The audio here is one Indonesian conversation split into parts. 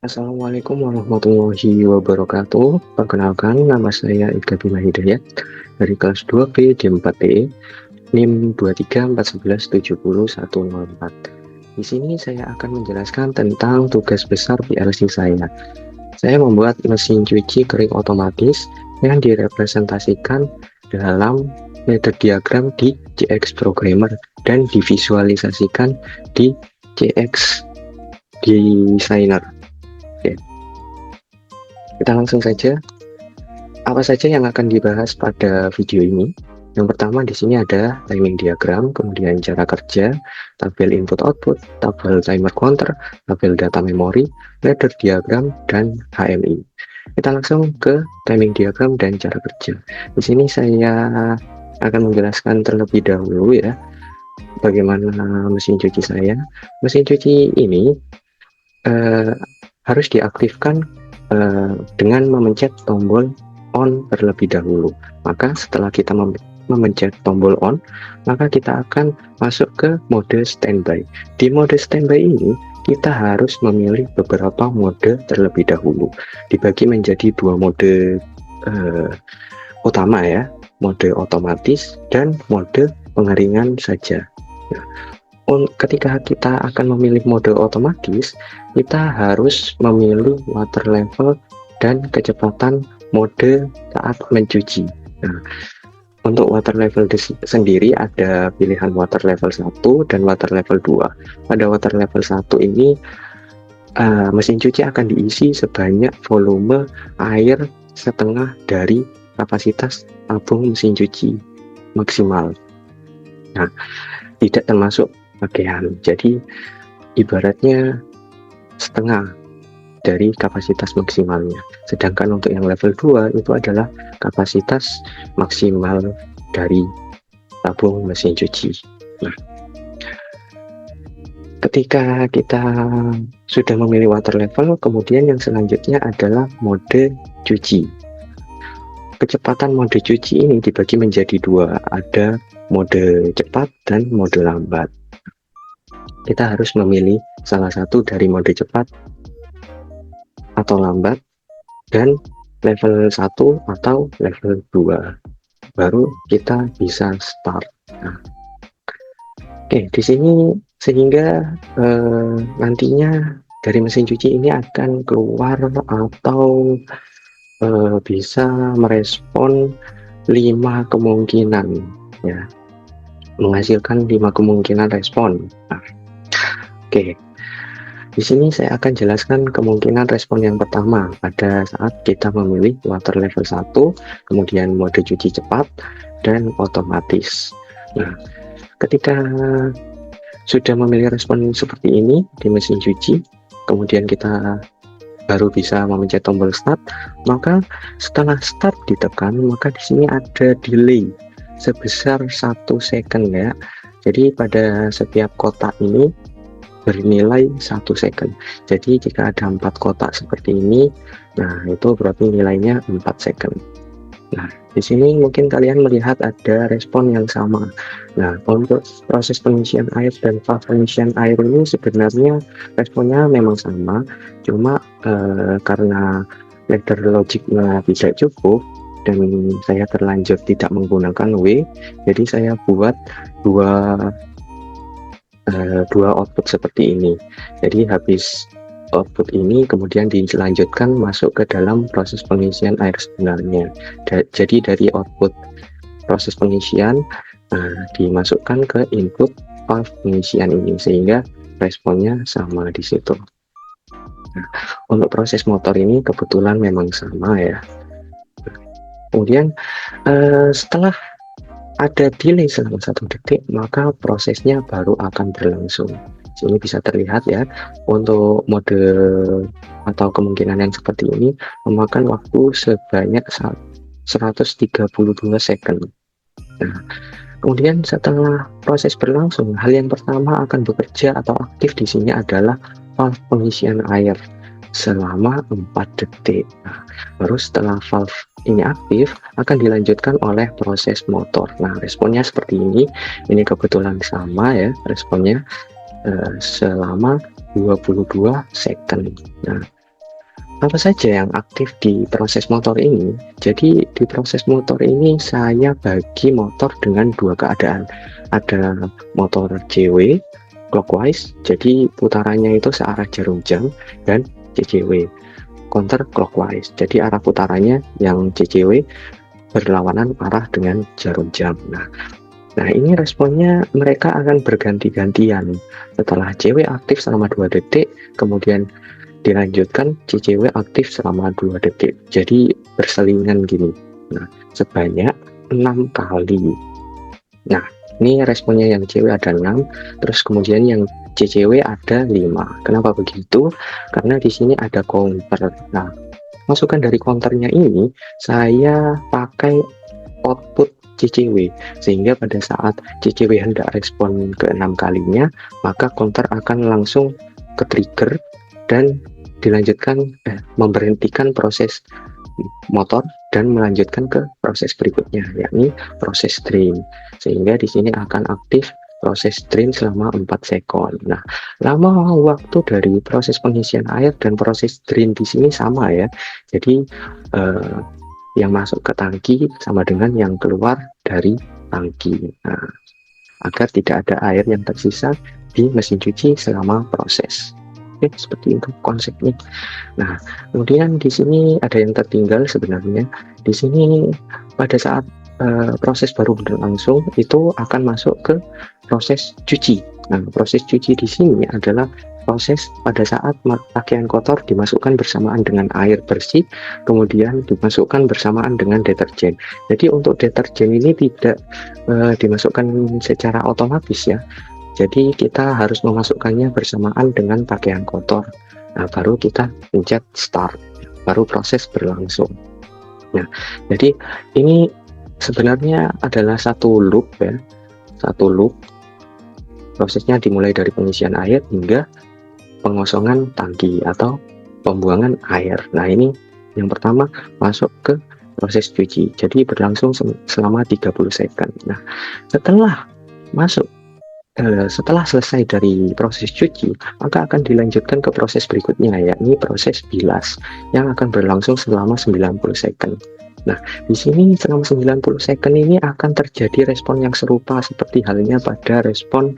Assalamualaikum warahmatullahi wabarakatuh. Perkenalkan, nama saya Ika Bima Hidayat dari kelas 2B D4E, NIM 2341170104. Di sini saya akan menjelaskan tentang tugas besar PLC saya. Saya membuat mesin cuci kering otomatis yang direpresentasikan dalam ladder diagram di CX Programmer dan divisualisasikan di CX Designer. Oke, kita langsung saja. Apa saja yang akan dibahas pada video ini? Yang pertama di sini ada timing diagram, kemudian cara kerja, tabel input output, tabel timer counter, tabel data memori, ladder diagram, dan HMI. Kita langsung ke timing diagram dan cara kerja. Di sini saya akan menjelaskan terlebih dahulu ya bagaimana mesin cuci saya. Mesin cuci ini harus diaktifkan dengan memencet tombol on terlebih dahulu. Maka setelah kita memencet tombol on, maka kita akan masuk ke mode standby. Di mode standby ini kita harus memilih beberapa mode terlebih dahulu. Dibagi menjadi dua mode utama ya, mode otomatis dan mode pengeringan saja. Ketika kita akan memilih mode otomatis, kita harus memilih water level dan kecepatan mode saat mencuci. Nah, untuk water level sendiri ada pilihan water level 1 dan water level 2. Pada water level 1 ini mesin cuci akan diisi sebanyak volume air setengah dari kapasitas tabung mesin cuci maksimal. Nah, tidak termasuk pakaian. Jadi ibaratnya setengah dari kapasitas maksimalnya. Sedangkan untuk yang level 2 itu adalah kapasitas maksimal dari tabung mesin cuci. Nah, ketika kita sudah memilih water level, kemudian yang selanjutnya adalah mode cuci. Kecepatan mode cuci ini dibagi menjadi dua, ada mode cepat dan mode lambat. Kita harus memilih salah satu dari mode cepat atau lambat dan level 1 atau level 2, baru kita bisa start. Nah, oke, di sini sehingga nantinya dari mesin cuci ini akan keluar atau bisa merespon 5 kemungkinan ya, menghasilkan 5 kemungkinan respon. Nah, oke, di sini saya akan jelaskan kemungkinan respon yang pertama pada saat kita memilih water level 1, kemudian mode cuci cepat dan otomatis. Nah, ketika sudah memilih respon seperti ini di mesin cuci, kemudian kita baru bisa memencet tombol start. Maka setelah start ditekan, maka di sini ada delay sebesar 1 second ya. Jadi pada setiap kotak ini bernilai 1 second. Jadi jika ada 4 kotak seperti ini, nah itu berarti nilainya 4 second. Nah, di sini mungkin kalian melihat ada respon yang sama. Nah, untuk proses pengisian air dan valve pengisian air ini sebenarnya responnya memang sama, cuma karena ladder logiknya tidak cukup dan saya terlanjur tidak menggunakan W, jadi saya buat dua output seperti ini. Jadi habis output ini kemudian dilanjutkan masuk ke dalam proses pengisian air sebenarnya. Jadi dari output proses pengisian dimasukkan ke input valve pengisian ini sehingga responnya sama di situ. Nah, untuk proses motor ini kebetulan memang sama ya. Kemudian setelah ada delay selama 1 detik, maka prosesnya baru akan berlangsung. Sini bisa terlihat ya, untuk mode atau kemungkinan yang seperti ini memakan waktu sebanyak 132 second. Nah, kemudian setelah proses berlangsung, hal yang pertama akan bekerja atau aktif di sini adalah valve pengisian air selama 4 detik. Nah, baru setelah valve ini aktif akan dilanjutkan oleh proses motor. Nah, responnya seperti ini. Ini kebetulan sama ya responnya selama 22 second. Nah, Apa saja yang aktif di proses motor ini? Jadi di proses motor ini saya bagi motor dengan dua keadaan. Ada motor JW clockwise, jadi putarannya itu searah jarum jam, dan CCW counter clockwise. Jadi arah putarannya yang CCW berlawanan arah dengan jarum jam. Nah, ini responnya mereka akan berganti-gantian. Setelah CW aktif selama 2 detik, kemudian dilanjutkan CCW aktif selama 2 detik. Jadi berselingan gini. Nah, sebanyak 6 kali. Nah, ini responnya yang CW ada 6, terus kemudian yang CCW ada 5. Kenapa begitu? Karena di sini ada counter. Nah, masukan dari counternya ini saya pakai output CCW, sehingga pada saat CCW hendak respon ke 6 kalinya, maka counter akan langsung ke trigger dan dilanjutkan memberhentikan proses motor dan melanjutkan ke proses berikutnya, yakni proses drain, sehingga di sini akan aktif proses drain selama 4 sekon. Nah, lama waktu dari proses pengisian air dan proses drain di sini sama ya. Jadi yang masuk ke tangki sama dengan yang keluar dari tangki. Nah, agar tidak ada air yang tersisa di mesin cuci selama proses. Oke, seperti itu konsepnya. Nah, kemudian di sini ada yang tertinggal sebenarnya. Di sini pada saat proses baru berlangsung itu akan masuk ke proses cuci. Nah, proses cuci di sini adalah proses pada saat pakaian kotor dimasukkan bersamaan dengan air bersih, kemudian dimasukkan bersamaan dengan deterjen. Jadi untuk deterjen ini tidak dimasukkan secara otomatis ya. Jadi kita harus memasukkannya bersamaan dengan pakaian kotor. Nah, baru kita pencet start, baru proses berlangsung. Nah, jadi ini sebenarnya adalah satu loop ya, satu loop. Prosesnya dimulai dari pengisian air hingga pengosongan tangki atau pembuangan air. Nah, ini yang pertama masuk ke proses cuci. Jadi berlangsung selama 30 second. Nah, setelah selesai dari proses cuci, maka akan dilanjutkan ke proses berikutnya, yakni proses bilas yang akan berlangsung selama 90 second. Nah, di sini selama 90 second ini akan terjadi respon yang serupa seperti halnya pada respon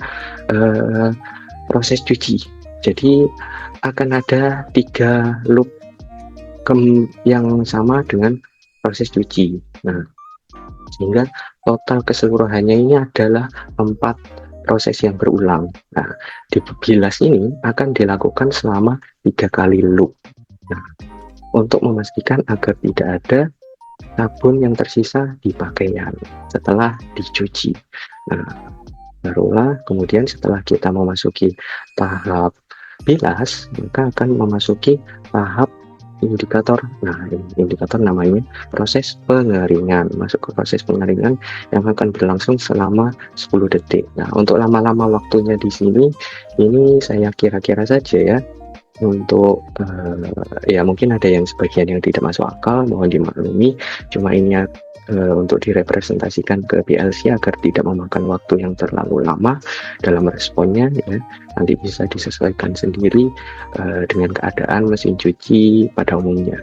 proses cuci. Jadi akan ada 3 loop yang sama dengan proses cuci. Nah, sehingga total keseluruhannya ini adalah 4 proses yang berulang. Nah, di bilas ini akan dilakukan selama 3 kali loop. Nah, untuk memastikan agar tidak ada sabun yang tersisa di pakaian setelah dicuci. Nah, barulah kemudian setelah kita memasuki tahap bilas, maka akan memasuki tahap indikator. Nah, indikator namanya proses pengeringan. Masuk ke proses pengeringan yang akan berlangsung selama 10 detik. Nah, untuk lama-lama waktunya di sini ini saya kira-kira saja ya. Untuk ya mungkin ada yang sebagian yang tidak masuk akal, mohon dimaklumi. Cuma ini untuk direpresentasikan ke PLC agar tidak memakan waktu yang terlalu lama dalam responnya ya. Nanti bisa disesuaikan sendiri dengan keadaan mesin cuci pada umumnya.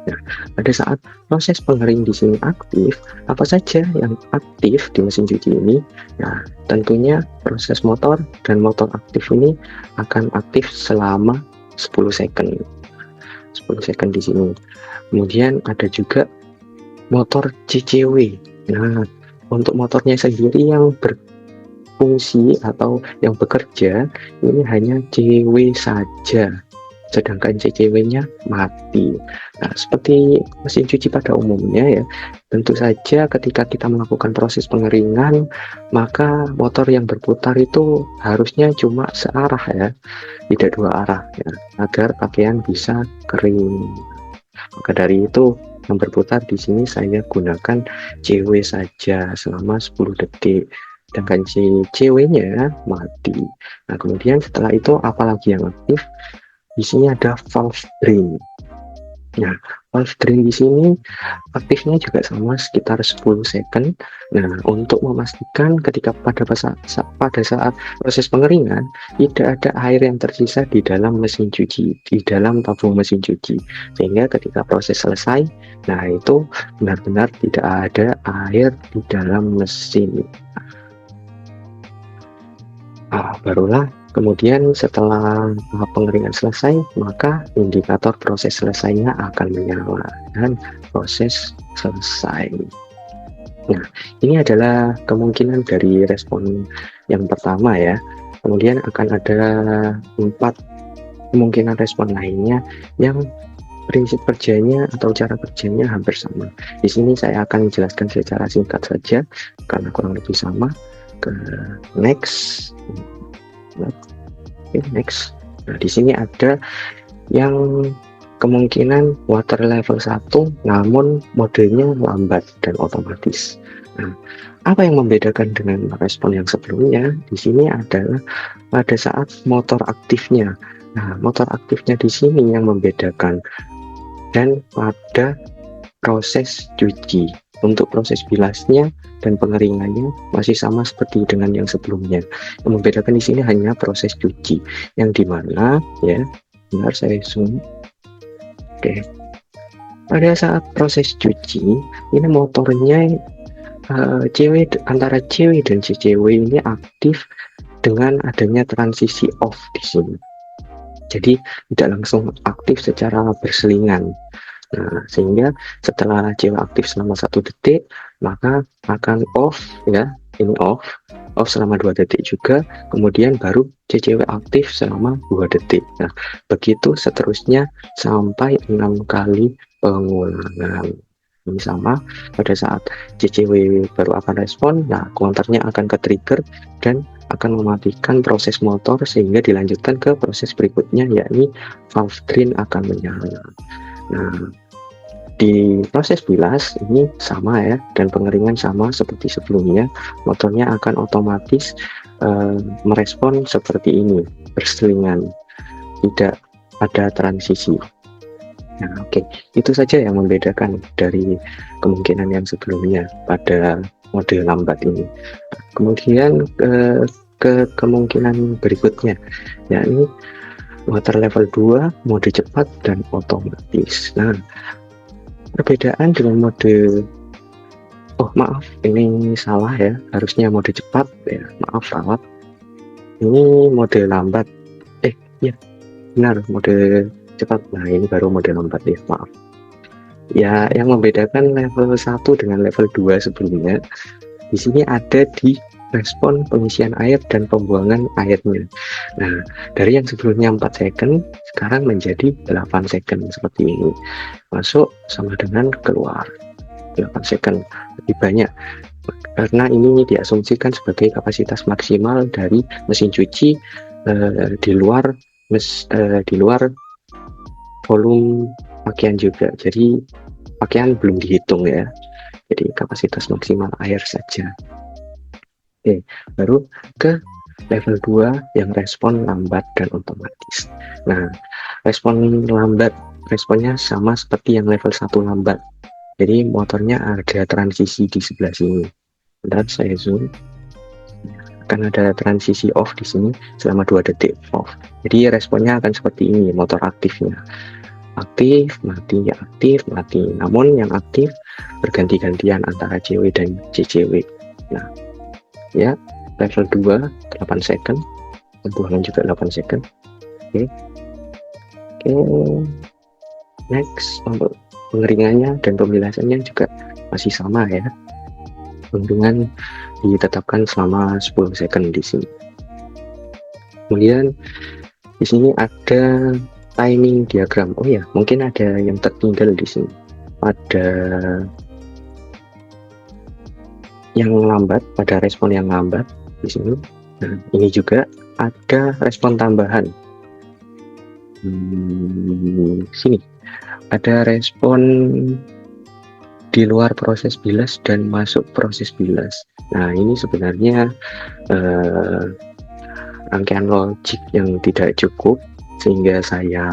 Nah, pada saat proses pengering di sini aktif, apa saja yang aktif di mesin cuci ini? Nah, tentunya proses motor dan motor aktif ini akan aktif selama 10 second. 10 second di sini. Kemudian ada juga motor CCW. Nah, untuk motornya sendiri yang berfungsi atau yang bekerja ini hanya CW saja, sedangkan CCW-nya mati. Nah, seperti mesin cuci pada umumnya ya, tentu saja ketika kita melakukan proses pengeringan, maka motor yang berputar itu harusnya cuma searah ya, tidak 2 arah ya, agar pakaian bisa kering. Maka dari itu yang berputar di sini saya gunakan CW saja selama 10 detik, sedangkan CW-nya mati. Nah, kemudian setelah itu apalagi yang aktif? Di sini ada valve drain. Nah, valve drain di sini aktifnya juga sama sekitar 10 second. Nah, untuk memastikan ketika pada saat proses pengeringan tidak ada air yang tersisa di dalam mesin cuci, di dalam tabung mesin cuci, sehingga ketika proses selesai, nah itu benar-benar tidak ada air di dalam mesin. Barulah kemudian setelah pengeringan selesai, maka indikator proses selesainya akan menyala dan proses selesai. Nah, ini adalah kemungkinan dari respon yang pertama ya. Kemudian akan ada 4 kemungkinan respon lainnya yang prinsip kerjanya atau cara kerjanya hampir sama. Di sini saya akan menjelaskan secara singkat saja karena kurang lebih sama. Ke next. Next. Nah, di sini ada yang kemungkinan water level 1 namun modenya lambat dan otomatis. Nah, apa yang membedakan dengan respon yang sebelumnya di sini adalah pada saat motor aktifnya. Nah, motor aktifnya di sini yang membedakan, dan pada proses cuci. Untuk proses bilasnya dan pengeringannya masih sama seperti dengan yang sebelumnya. Yang membedakan di sini hanya proses cuci, yang dimana ya, benar saya zoom. Oke, pada saat proses cuci ini motornya antara CW dan CCW ini aktif dengan adanya transisi off di sini. Jadi tidak langsung aktif secara berselingan. Nah, sehingga setelah CW aktif selama 1 detik, maka akan off ya, ini off selama 2 detik juga, kemudian baru CCW aktif selama 2 detik. Nah, begitu seterusnya sampai 6 kali pengulangan. Ini sama pada saat CCW baru akan respon, nah counternya akan ke trigger dan akan mematikan proses motor sehingga dilanjutkan ke proses berikutnya, yakni valve drain akan menyala. Nah, di proses bilas ini sama ya, dan pengeringan sama seperti sebelumnya, motornya akan otomatis merespon seperti ini, berselingan, tidak ada transisi. Nah, oke, itu saja yang membedakan dari kemungkinan yang sebelumnya pada mode lambat ini. Kemudian ke kemungkinan berikutnya, yakni water level 2, mode cepat dan otomatis. Nah, perbedaan dengan mode, oh maaf, ini salah ya, harusnya mode cepat ya, maaf rawat, ini mode lambat, ya benar, mode cepat. Nah, ini baru mode lambat ya, maaf ya. Yang membedakan level 1 dengan level 2 sebelumnya, di sini ada di respon pengisian air dan pembuangan airnya. Nah, dari yang sebelumnya 4 second sekarang menjadi 8 second seperti ini. Masuk sama dengan keluar 8 second, lebih banyak karena ini diasumsikan sebagai kapasitas maksimal dari mesin cuci di luar volume pakaian juga. Jadi pakaian belum dihitung ya. Jadi kapasitas maksimal air saja. Oke, baru ke level 2 yang respon lambat dan otomatis. Nah, respon lambat, responnya sama seperti yang level 1 lambat. Jadi motornya ada transisi di sebelah sini. Bentar saya zoom. Akan ada transisi off di sini selama 2 detik off. Jadi responnya akan seperti ini, motor aktifnya. Aktif, mati, aktif, mati. Namun yang aktif berganti-gantian antara CW dan CCW. Nah, ya, level 2 8 second, pembuangan juga 8 second. Oke. Next, untuk pengeringannya dan pembilasannya juga masih sama ya. Bendungan ditetapkan selama 10 second di sini. Kemudian di sini ada timing diagram. Oh ya, mungkin ada yang tertinggal di sini. Pada yang lambat, pada respon yang lambat di sini. Nah, ini juga ada respon tambahan. Sini ada respon di luar proses bilas dan masuk proses bilas. Nah, ini sebenarnya rangkaian logik yang tidak cukup sehingga saya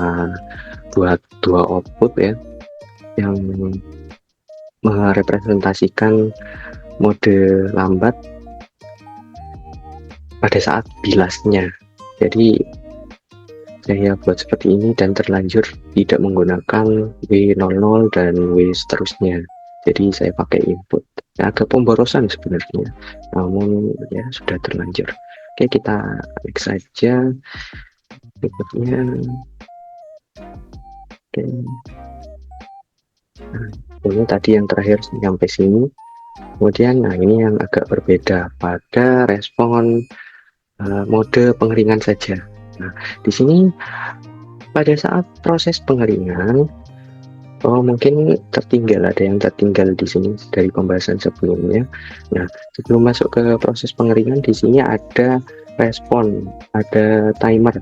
buat 2 output ya. yang merepresentasikan mode lambat pada saat bilasnya. Jadi saya buat seperti ini dan terlanjur tidak menggunakan W00 dan W seterusnya. Jadi saya pakai input. Agak pemborosan sebenarnya, namun ya sudah terlanjur. Oke, kita next saja berikutnya. Oke. Nah, ini tadi yang terakhir sampai sini. Kemudian, nah ini yang agak berbeda pada respon mode pengeringan saja. Nah, di sini pada saat proses pengeringan, mungkin ada yang tertinggal di sini dari pembahasan sebelumnya. Nah, sebelum masuk ke proses pengeringan, di sini ada respon, ada timer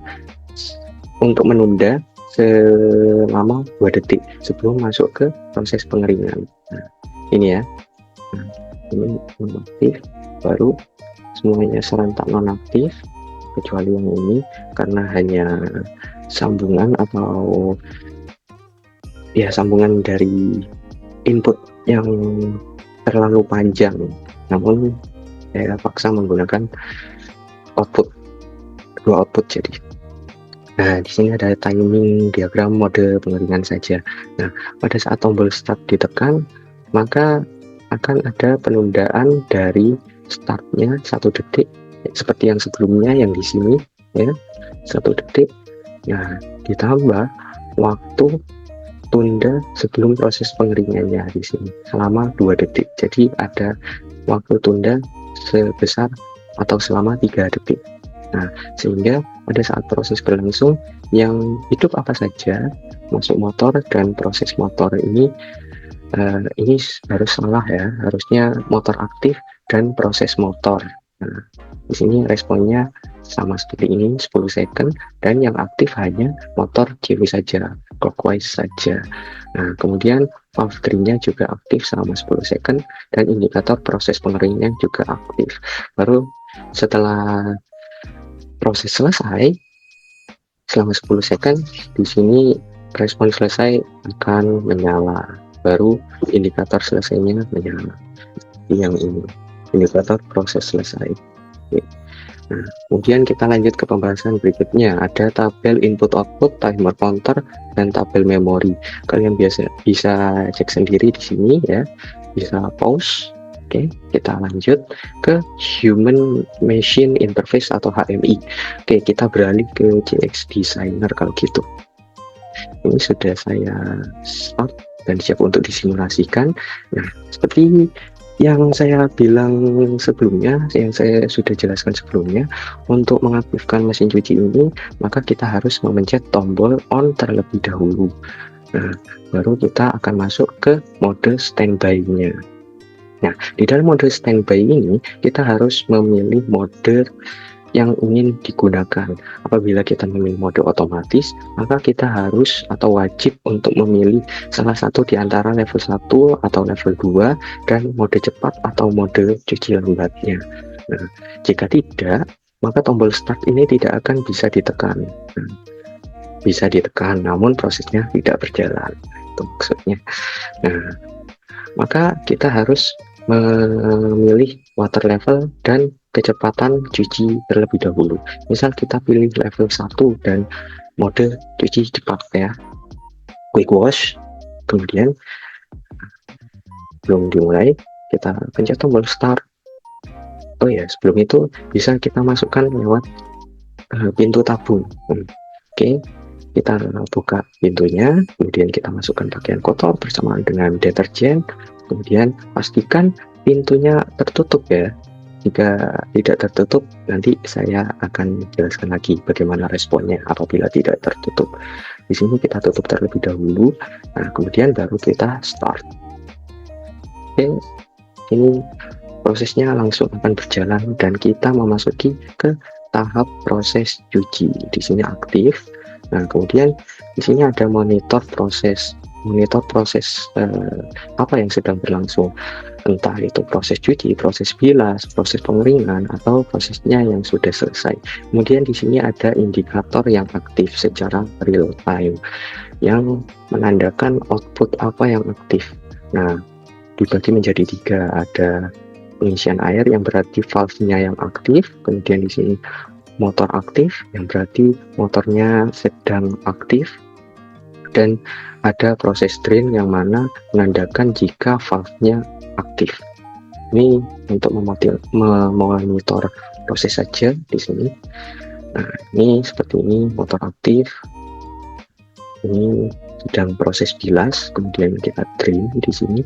untuk menunda selama 2 detik sebelum masuk ke proses pengeringan. Nah, ini ya. Nah, ini nonaktif, baru semuanya serentak nonaktif kecuali yang ini karena hanya sambungan atau ya sambungan dari input yang terlalu panjang, namun saya paksa menggunakan dua output jadi. Nah, di sini ada timing diagram mode pengeringan saja. Nah, pada saat tombol start ditekan, maka akan ada penundaan dari startnya 1 detik, seperti yang sebelumnya yang di sini ya, 1 detik. Nah, ditambah waktu tunda sebelum proses pengeringannya di sini selama 2 detik. Jadi ada waktu tunda sebesar atau selama 3 detik. Nah, sehingga pada saat proses berlangsung yang hidup apa saja masuk motor, dan proses motor ini harus salah ya, harusnya motor aktif dan proses motor. Nah, di sini responnya sama seperti ini 10 second, dan yang aktif hanya motor CV saja, clockwise saja. Nah, kemudian valve green-nya juga aktif selama 10 second, dan indikator proses pengeringan juga aktif. Baru setelah proses selesai selama 10 second, di sini respon selesai akan menyala, baru indikator selesainya menyala. Yang ini indikator proses selesai. Oke. Nah, kemudian kita lanjut ke pembahasan berikutnya. Ada tabel input output, timer counter, dan tabel memori. Kalian bisa cek sendiri di sini ya, bisa pause. Oke, kita lanjut ke Human Machine Interface atau HMI. Oke, kita beralih ke CX Designer kalau gitu. Ini sudah saya start dan siap untuk disimulasikan. Nah, seperti yang saya bilang sebelumnya, yang saya sudah jelaskan sebelumnya, untuk mengaktifkan mesin cuci ini, maka kita harus memencet tombol on terlebih dahulu. Nah, baru kita akan masuk ke mode standby-nya. Nah, di dalam mode standby ini kita harus memilih mode yang ingin digunakan. Apabila kita memilih mode otomatis, maka kita harus atau wajib untuk memilih salah satu di antara level 1 atau level 2 dan mode cepat atau mode cuci lambatnya. Nah, jika tidak, maka tombol start ini tidak akan bisa ditekan. Bisa ditekan, namun prosesnya tidak berjalan. Itu maksudnya. Nah, maka kita harus memilih water level dan kecepatan cuci terlebih dahulu. Misal kita pilih level 1 dan mode cuci cepat ya, quick wash. Kemudian belum dimulai, kita pencet tombol start. Oh ya, sebelum itu bisa kita masukkan lewat pintu tabung. Oke, kita buka pintunya, kemudian kita masukkan pakaian kotor bersamaan dengan deterjen. Kemudian pastikan pintunya tertutup ya. Jika tidak tertutup, nanti saya akan jelaskan lagi bagaimana responnya apabila tidak tertutup. Di sini kita tutup terlebih dahulu. Nah, kemudian baru kita start. Oke, ini prosesnya langsung akan berjalan dan kita memasuki ke tahap proses cuci. Di sini aktif. Nah, kemudian di sini ada monitor proses monitor proses apa yang sedang berlangsung, entah itu proses cuci, proses bilas, proses pengeringan, atau prosesnya yang sudah selesai. Kemudian di sini ada indikator yang aktif secara real time yang menandakan output apa yang aktif. Nah, dibagi menjadi 3, ada pengisian air yang berarti valve-nya yang aktif, kemudian di sini motor aktif yang berarti motornya sedang aktif, dan ada proses drain yang mana menandakan jika valve-nya aktif. Ini untuk memonitor proses saja di sini. Nah, ini seperti ini motor aktif. Ini sedang proses bilas, kemudian kita drain di sini.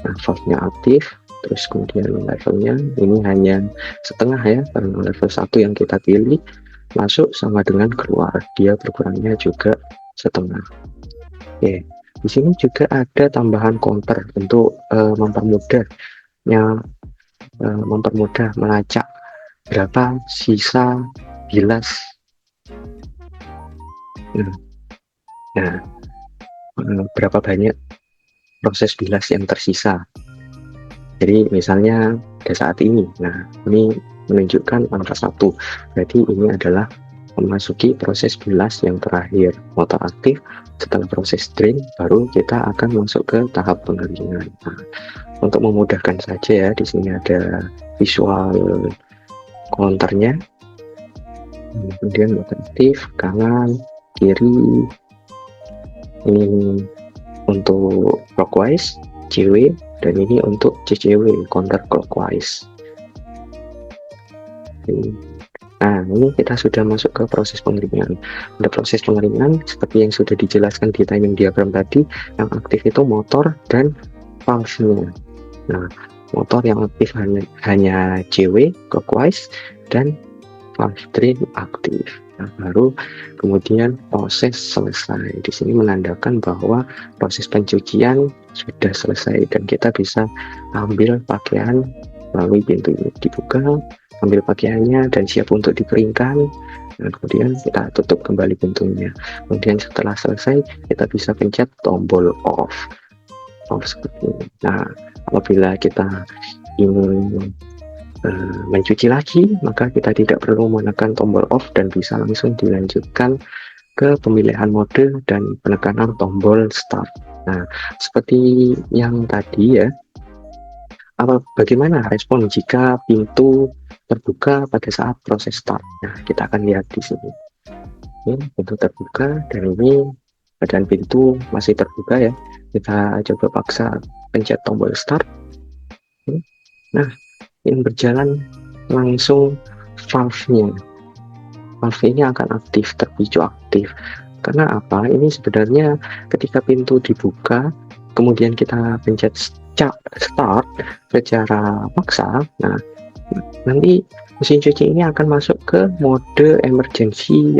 Nah, valve-nya aktif, terus kemudian levelnya ini hanya setengah ya, karena level 1 yang kita pilih masuk sama dengan keluar, dia berkurangnya juga setengah. Oke, di sini juga ada tambahan counter untuk mempermudah melacak berapa sisa bilas. Nah, berapa banyak proses bilas yang tersisa. Jadi misalnya pada saat ini, nah ini menunjukkan angka 1, berarti ini adalah memasuki proses bilas yang terakhir, motor aktif. Setelah proses drain baru kita akan masuk ke tahap pengeringan. Nah, untuk memudahkan saja ya, di sini ada visual counternya, kemudian motor aktif kanan kiri, ini untuk clockwise CW, dan ini untuk CCW counter clockwise. Nah, ini kita sudah masuk ke proses pengeringan. Pada proses pengeringan, seperti yang sudah dijelaskan di timing diagram tadi, yang aktif itu motor dan valve-nya. Nah, motor yang aktif hanya CW clockwise dan valve drain aktif. Nah, baru kemudian proses selesai. Di sini menandakan bahwa proses pencucian sudah selesai dan kita bisa ambil pakaian melalui pintu ini. Dibuka, ambil pakaiannya dan siap untuk dikeringkan. Nah, kemudian kita tutup kembali pintunya. Kemudian setelah selesai kita bisa pencet tombol off seperti ini. Nah, apabila kita ingin mencuci lagi, maka kita tidak perlu menekan tombol off dan bisa langsung dilanjutkan ke pemilihan mode dan penekanan tombol start. Nah, seperti yang tadi ya, bagaimana respon jika pintu terbuka pada saat proses start? Nah, kita akan lihat di sini. Ini pintu terbuka dan ini badan pintu masih terbuka ya. Kita coba paksa pencet tombol start. Nah, yang berjalan langsung valve-nya. Valve ini akan aktif, terpicu aktif. Karena apa? Ini sebenarnya ketika pintu dibuka, kemudian kita pencet start secara paksa, nah nanti mesin cuci ini akan masuk ke mode emergency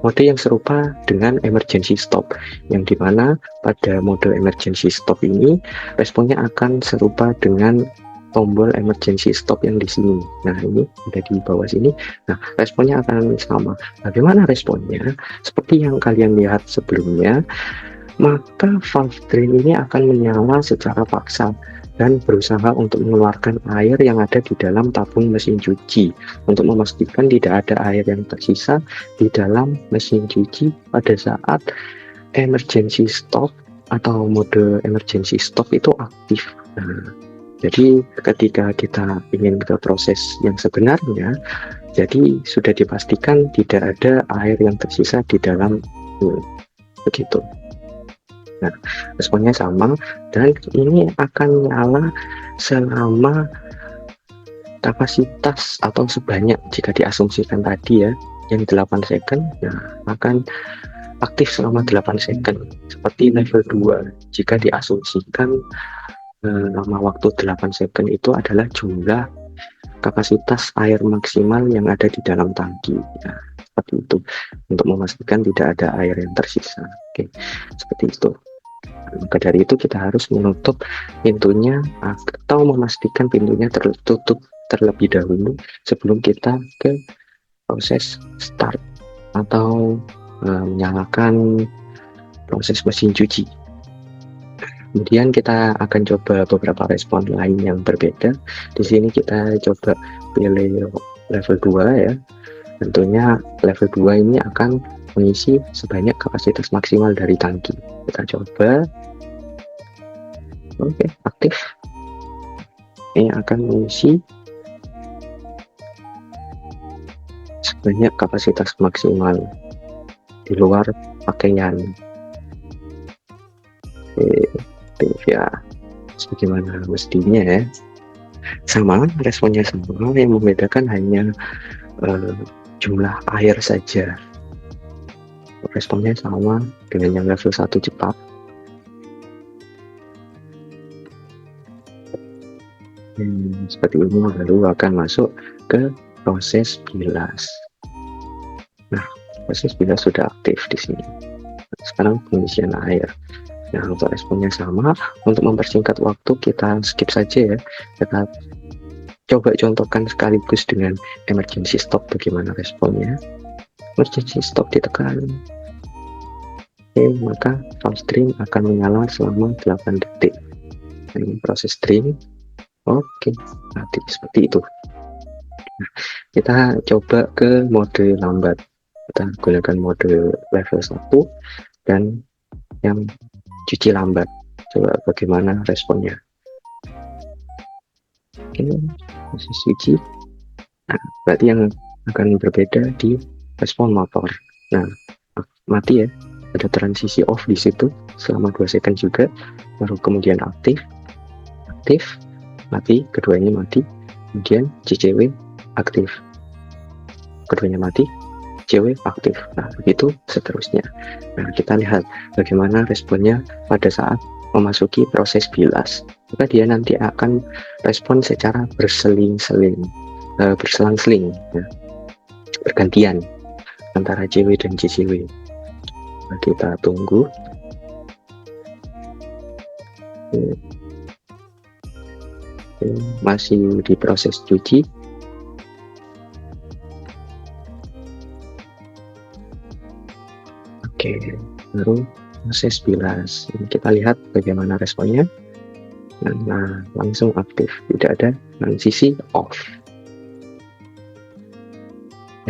mode yang serupa dengan emergency stop, yang dimana pada mode emergency stop ini responnya akan serupa dengan tombol emergency stop yang di sini. Nah, ini ada di bawah sini. Nah, responnya akan sama. Bagaimana responnya? Seperti yang kalian lihat sebelumnya, maka valve drain ini akan menyala secara paksa dan berusaha untuk mengeluarkan air yang ada di dalam tabung mesin cuci untuk memastikan tidak ada air yang tersisa di dalam mesin cuci pada saat emergency stop atau mode emergency stop itu aktif. Nah, jadi ketika kita ingin ke proses yang sebenarnya, jadi sudah dipastikan tidak ada air yang tersisa di dalam begitu. Nah, responnya sama dan ini akan nyala selama kapasitas atau sebanyak, jika diasumsikan tadi ya, yang 8 second, nah akan aktif selama 8 second seperti level 2 jika diasumsikan lama waktu 8 second itu adalah jumlah kapasitas air maksimal yang ada di dalam tangki. Nah, seperti itu untuk memastikan tidak ada air yang tersisa. Oke, seperti itu. Maka dari itu kita harus menutup pintunya atau memastikan pintunya tertutup terlebih dahulu sebelum kita ke proses start atau menyalakan proses mesin cuci. Kemudian kita akan coba beberapa respon lain yang berbeda. Di sini kita coba pilih level 2 ya. Tentunya level 2 ini akan mengisi sebanyak kapasitas maksimal dari tangki. Kita coba. Oke, aktif. Ini akan mengisi sebanyak kapasitas maksimal di luar pakaian. Oke, ya sebagaimana mestinya ya. Sama, responnya sama, yang membedakan hanya jumlah air saja. Responnya sama dengan yang level 1 cepat. Seperti ini, lalu akan masuk ke proses bilas. Nah, proses bilas sudah aktif di sini. Sekarang pengisian air. Nah, untuk responnya sama. Untuk mempersingkat waktu kita skip saja ya. Kita coba contohkan sekaligus dengan emergency stop bagaimana responnya. Emergency stop ditekan. Oke, maka valve drain akan menyala selama 8 detik. Nah, ini proses drain. Oke, nanti seperti itu. Nah, kita coba ke mode lambat. Kita gunakan mode level 1 dan yang cuci lambat. Coba bagaimana responnya. Oke, proses cuci. Nah, berarti yang akan berbeda di respon motor. Nah, mati ya. Ada transisi off di situ selama 2 second juga. Baru kemudian aktif, mati, keduanya mati. Kemudian CCW aktif, keduanya mati, CW aktif. Nah, begitu seterusnya. Nah, kita lihat bagaimana responnya pada saat memasuki proses bilas. Maka dia nanti akan respon secara berselang-seling ya, bergantian antara CW dan CCW. Nah, kita tunggu. Masih di proses cuci. Oke, baru proses bilas. Ini kita lihat bagaimana responnya. Nah, langsung aktif, tidak ada transisi off.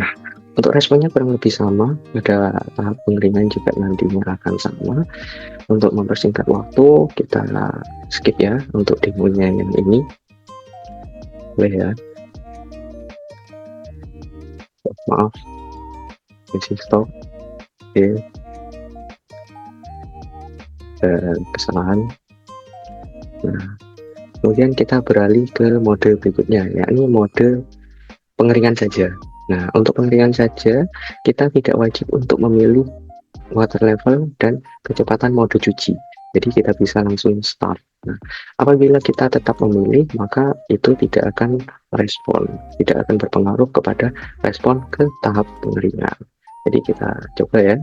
Nah, untuk responnya kurang lebih sama, ada tahap pengeringan juga nantinya akan sama. Untuk mempersingkat waktu, kita skip ya untuk demonya yang ini. Boleh ya. Maaf, isi stop. Oke. Kesalahan. Nah, kemudian kita beralih ke mode berikutnya, yakni mode pengeringan saja. Nah, untuk pengeringan saja, kita tidak wajib untuk memilih water level dan kecepatan mode cuci. Jadi kita bisa langsung start. Nah, apabila kita tetap memilih, maka itu tidak akan respon, tidak akan berpengaruh kepada respon ke tahap pengeringan. Jadi kita coba ya,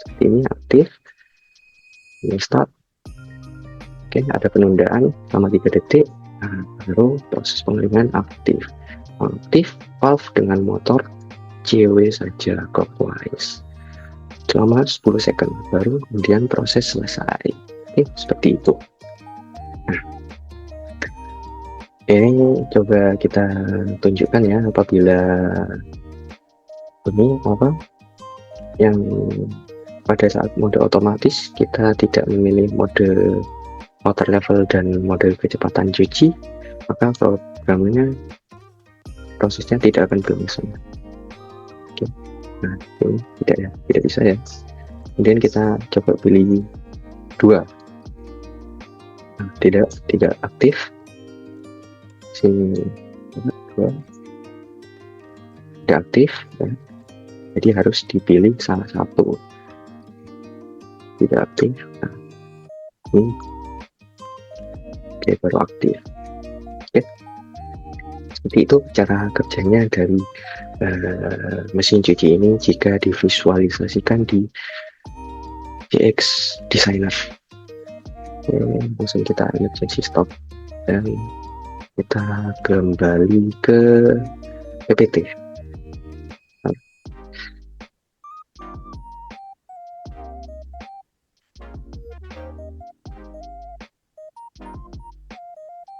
seperti ini aktif, ini start. Oke, ada penundaan selama 3 detik. Nah, baru proses pengeringan aktif. Aktif valve dengan motor CW saja clockwise selama 10 second, baru kemudian proses selesai. Oke, seperti itu. Nah, ini coba kita tunjukkan ya, apabila ini apa yang pada saat mode otomatis kita tidak memilih mode water level dan mode kecepatan cuci, maka programnya prosesnya tidak akan berlangsung. Oke. Nah, ini tidak bisa ya. Kemudian kita coba pilih 2. Nah, tidak aktif. Sini 2 tidak aktif ya. Jadi harus dipilih salah satu. Tidak aktif. Nah, ini oke, baru aktif. Oke, seperti itu cara kerjanya dari mesin cuci ini jika divisualisasikan di GX Designer. Oke, langsung kita emergency stop dan kita kembali ke PPT.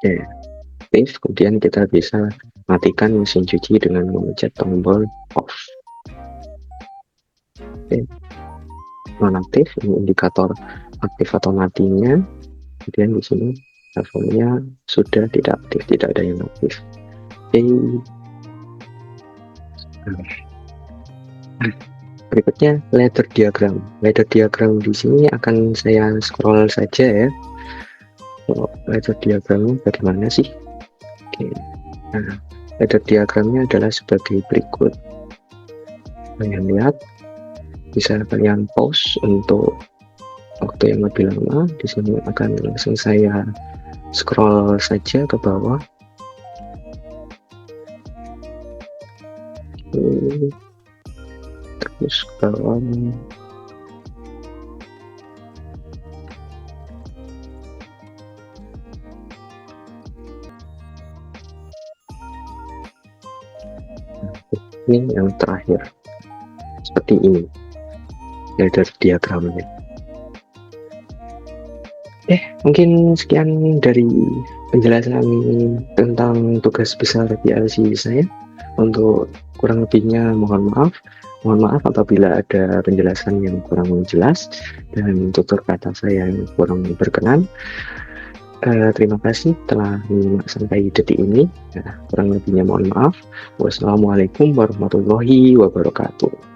aktif, kemudian kita bisa matikan mesin cuci dengan memencet tombol off. Nonaktif ini indikator aktif atau matinya, kemudian di sini teleponnya sudah tidak aktif, tidak ada yang aktif. Berikutnya ladder diagram. Ladder diagram di sini akan saya scroll saja ya. Ladder diagramnya bagaimana sih? Oke. Nah, ladder diagramnya adalah sebagai berikut. Kalian lihat, bisa kalian pause untuk waktu yang lebih lama. Di sini akan langsung saya scroll saja ke bawah. Terus ke bawah. Ini yang terakhir, seperti ini ladder diagramnya. Mungkin sekian dari penjelasan tentang tugas besar PLC saya. Untuk kurang lebihnya mohon maaf apabila ada penjelasan yang kurang jelas dan tutur kata saya yang kurang berkenan. Terima kasih telah menyimak sampai detik ini. Kurang lebihnya mohon maaf. Wassalamualaikum warahmatullahi wabarakatuh.